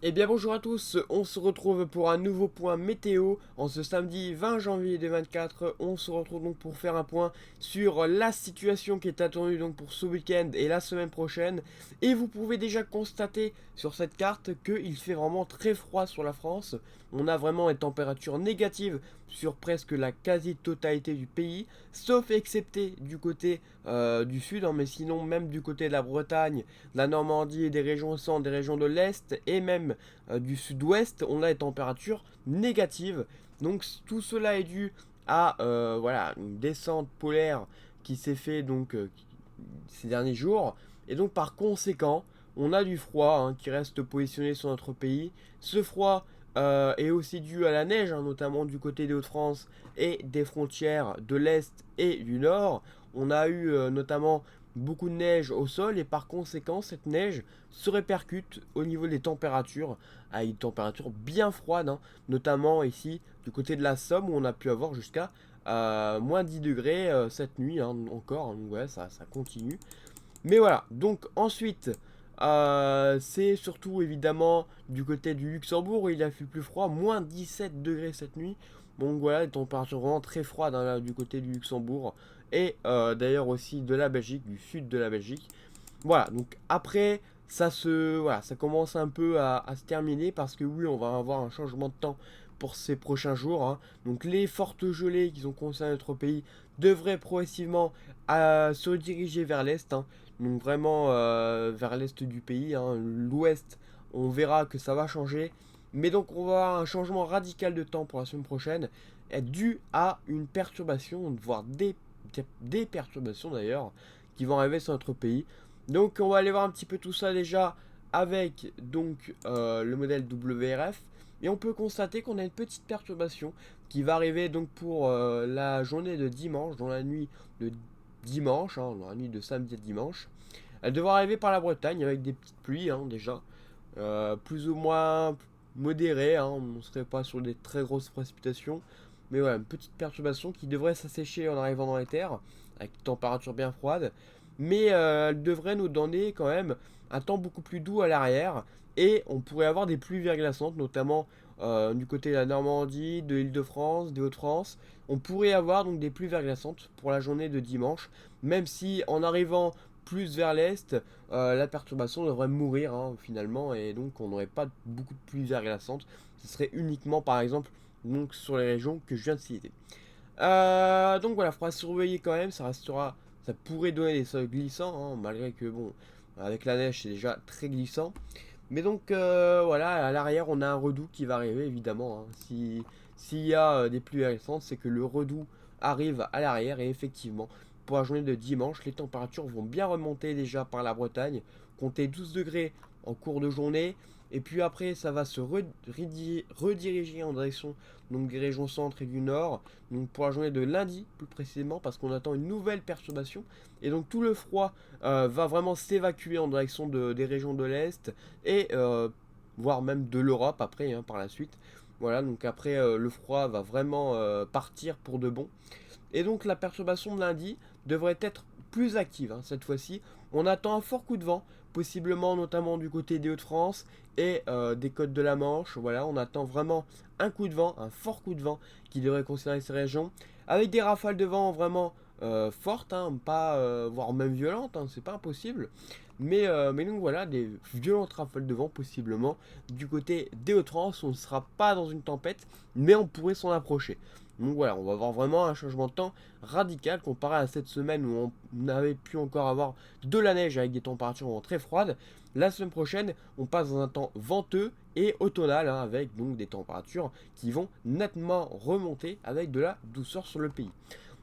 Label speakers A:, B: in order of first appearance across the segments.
A: Eh bien bonjour à tous, on se retrouve pour un nouveau point météo en ce samedi 20 janvier 2024. On se retrouve donc pour faire un point sur la situation qui est attendue donc pour ce week-end et la semaine prochaine. Et vous pouvez déjà constater sur cette carte qu'il fait vraiment très froid sur la France. On a vraiment des températures négatives sur presque la quasi-totalité du pays, sauf excepté du côté du sud, hein, mais sinon même du côté de la Bretagne, de la Normandie et des régions au centre, des régions de l'Est et même du sud-ouest, on a des températures négatives. Donc tout cela est dû à voilà, une descente polaire qui s'est fait donc ces derniers jours. Et donc par conséquent, on a du froid hein, qui reste positionné sur notre pays. Ce froid est aussi dû à la neige, hein, notamment du côté des Hauts-de-France et des frontières de l'Est et du Nord. On a eu notamment beaucoup de neige au sol et par conséquent cette neige se répercute au niveau des températures à une température bien froide, hein, notamment ici du côté de la Somme où on a pu avoir jusqu'à moins 10 degrés cette nuit hein, encore, hein, donc ouais ça continue. Mais voilà, donc ensuite c'est surtout évidemment du côté du Luxembourg où il a fait plus froid, moins 17 degrés cette nuit. Donc voilà, des températures vraiment très froides hein, là, du côté du Luxembourg et d'ailleurs aussi de la Belgique, du sud de la Belgique. Voilà, donc après, voilà, ça commence un peu à se terminer parce que oui, on va avoir un changement de temps pour ces prochains jours, hein. Donc les fortes gelées qui ont concerné notre pays devraient progressivement se rediriger vers l'est, hein. Donc vraiment vers l'est du pays, hein. L'ouest, on verra que ça va changer. Mais donc on va avoir un changement radical de temps pour la semaine prochaine, dû à une perturbation, voire des perturbations d'ailleurs, qui vont arriver sur notre pays. Donc on va aller voir un petit peu tout ça déjà avec donc le modèle WRF. Et on peut constater qu'on a une petite perturbation qui va arriver donc pour la journée de dimanche, dans la nuit de dimanche, hein, dans la nuit de samedi à dimanche. Elle devra arriver par la Bretagne avec des petites pluies hein, déjà, plus ou moins modérées, hein, on ne serait pas sur des très grosses précipitations. Mais voilà, une petite perturbation qui devrait s'assécher en arrivant dans les terres, avec une température bien froide. Mais elle devrait nous donner quand même un temps beaucoup plus doux à l'arrière. Et on pourrait avoir des pluies verglaçantes, notamment du côté de la Normandie, de l'Île-de-France, des Hauts-de-France. On pourrait avoir donc des pluies verglaçantes pour la journée de dimanche. Même si en arrivant plus vers l'est, la perturbation devrait mourir hein, finalement. Et donc on n'aurait pas beaucoup de pluies verglaçantes. Ce serait uniquement par exemple donc, sur les régions que je viens de citer. Donc voilà, il faudra surveiller quand même, ça restera, ça pourrait donner des sols glissants, hein, malgré que bon, avec la neige c'est déjà très glissant. Mais donc voilà, à l'arrière on a un redout qui va arriver évidemment, hein. S'il y a des pluies récentes, c'est que le redout arrive à l'arrière et effectivement, pour la journée de dimanche, les températures vont bien remonter déjà par la Bretagne, compter 12 degrés en cours de journée. Et puis après, ça va se rediriger en direction donc, des régions centre et du nord. Donc pour la journée de lundi, plus précisément, parce qu'on attend une nouvelle perturbation. Et donc tout le froid va vraiment s'évacuer en direction des régions de l'Est et voire même de l'Europe après, hein, par la suite. Voilà, donc après le froid va vraiment partir pour de bon. Et donc la perturbation de lundi devrait être plus active hein, cette fois-ci. On attend un fort coup de vent, possiblement notamment du côté des Hauts-de-France et des côtes de la Manche. Voilà, on attend vraiment un coup de vent, un fort coup de vent qui devrait concerner ces régions, avec des rafales de vent vraiment fortes, hein, pas voire même violentes, hein, c'est pas impossible. Mais donc voilà, des violentes rafales de vent possiblement du côté des Hauts-de-France. On ne sera pas dans une tempête, mais on pourrait s'en approcher. Donc voilà, on va avoir vraiment un changement de temps radical comparé à cette semaine où on avait pu encore avoir de la neige avec des températures vraiment très froides. La semaine prochaine, on passe dans un temps venteux et automnal hein, avec donc des températures qui vont nettement remonter avec de la douceur sur le pays.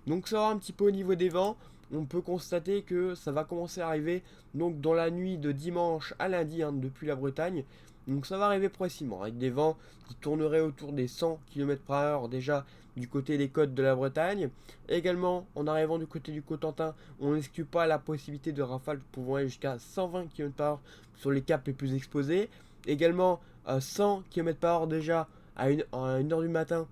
A: Donc ça va un petit peu au niveau des vents. On peut constater que ça va commencer à arriver donc dans la nuit de dimanche à lundi hein, depuis la Bretagne. Donc ça va arriver progressivement avec des vents qui tourneraient autour des 100 km/h déjà du côté des côtes de la Bretagne. Également en arrivant du côté du Cotentin, on n'exclut pas la possibilité de rafales pouvant aller jusqu'à 120 km/h sur les caps les plus exposés. Également 100 km/h déjà à 1 heure du matin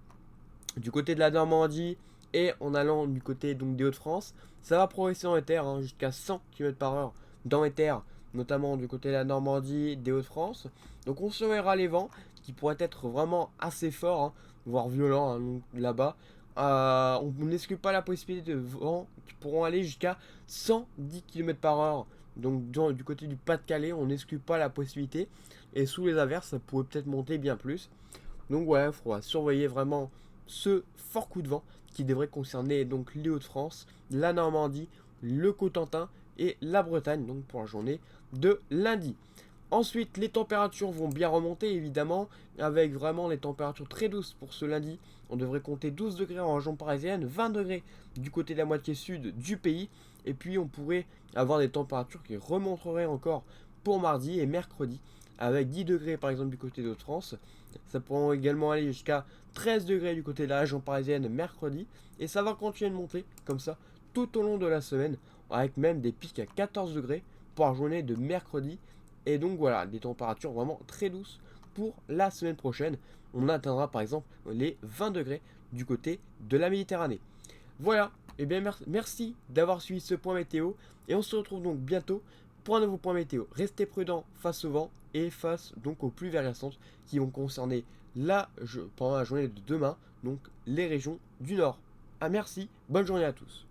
A: du côté de la Normandie et en allant du côté donc des Hauts-de-France. Ça va progresser dans les terres hein, jusqu'à 100 km/h dans les terres notamment du côté de la Normandie, des Hauts-de-France. Donc on surveillera les vents qui pourraient être vraiment assez forts, hein, voire violents, hein, donc, là-bas. On n'exclut pas la possibilité de vents qui pourront aller jusqu'à 110 km par heure. Donc du côté du Pas-de-Calais, on n'exclut pas la possibilité. Et sous les averses, ça pourrait peut-être monter bien plus. Donc ouais, il faudra surveiller vraiment ce fort coup de vent qui devrait concerner donc les Hauts-de-France, la Normandie, le Cotentin et la Bretagne, donc pour la journée de lundi. Ensuite, les températures vont bien remonter évidemment, avec vraiment les températures très douces pour ce lundi. On devrait compter 12 degrés en région parisienne, 20 degrés du côté de la moitié sud du pays. Et puis on pourrait avoir des températures qui remonteraient encore pour mardi et mercredi, avec 10 degrés par exemple du côté de France. Ça pourrait également aller jusqu'à 13 degrés du côté de la région parisienne mercredi. Et ça va continuer de monter comme ça tout au long de la semaine, avec même des pics à 14 degrés pour la journée de mercredi. Et donc voilà, des températures vraiment très douces pour la semaine prochaine. On atteindra par exemple les 20 degrés du côté de la Méditerranée. Voilà, et bien merci d'avoir suivi ce point météo. Et on se retrouve donc bientôt pour un nouveau point météo. Restez prudents face au vent et face donc aux pluies verglaçantes qui vont concerner pendant la journée de demain, donc les régions du nord. Ah merci, bonne journée à tous.